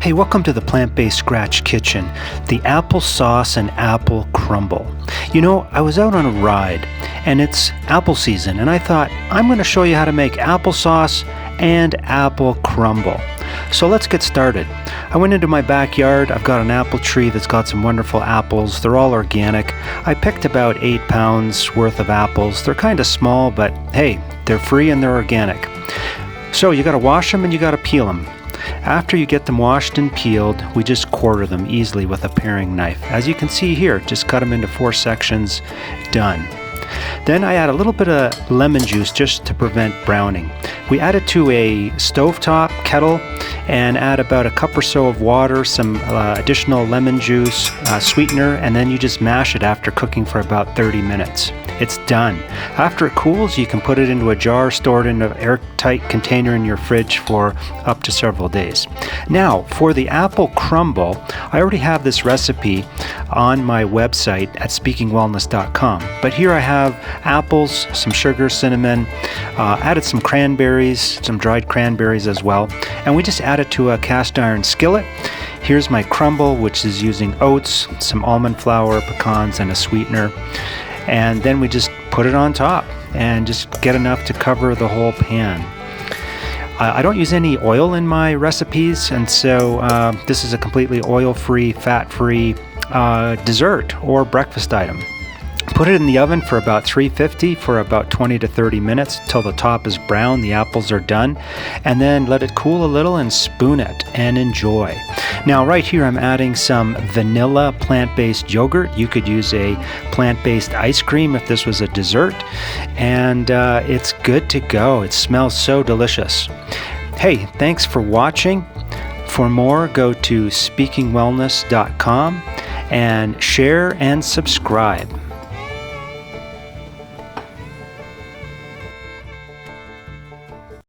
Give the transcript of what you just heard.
Hey, welcome to the Plant-Based Scratch Kitchen, the applesauce and apple crumble. You know, I was out on a ride, and it's apple season, and I thought, I'm going to show you how to make applesauce and apple crumble. So let's get started. I went into my backyard. I've got an apple tree that's got some wonderful apples. They're all organic. I picked about 8 pounds worth of apples. They're kind of small, but hey, they're free and they're organic. So you got to wash them and you got to peel them. After you get them washed and peeled, we just quarter them easily with a paring knife. As you can see here, just cut them into 4 sections, done. Then I add a little bit of lemon juice just to prevent browning. We add it to a stovetop kettle and add about a cup or so of water, some additional lemon juice, sweetener, and then you just mash it after cooking for about 30 minutes. It's done. After it cools, you can put it into a jar, store it in an airtight container in your fridge for up to several days. Now, for the apple crumble, I already have this recipe on my website at speakingwellness.com. But here I have apples, some sugar, cinnamon, added some cranberries, some dried cranberries as well, and we just add it to a cast iron skillet. Here's my crumble, which is using oats, some almond flour, pecans, and a sweetener. And then we just put it on top and just get enough to cover the whole pan. I don't use any oil in my recipes, and so this is a completely oil-free, fat-free dessert or breakfast item. Put it in the oven for about 350 for about 20 to 30 minutes till the top is brown, the apples are done, and then let it cool a little and spoon it and enjoy. Now right here I'm adding some vanilla plant-based yogurt. You could use a plant-based ice cream if this was a dessert, and it's good to go. It smells so delicious. Hey, thanks for watching. For more, go to speakingwellness.com and share and subscribe.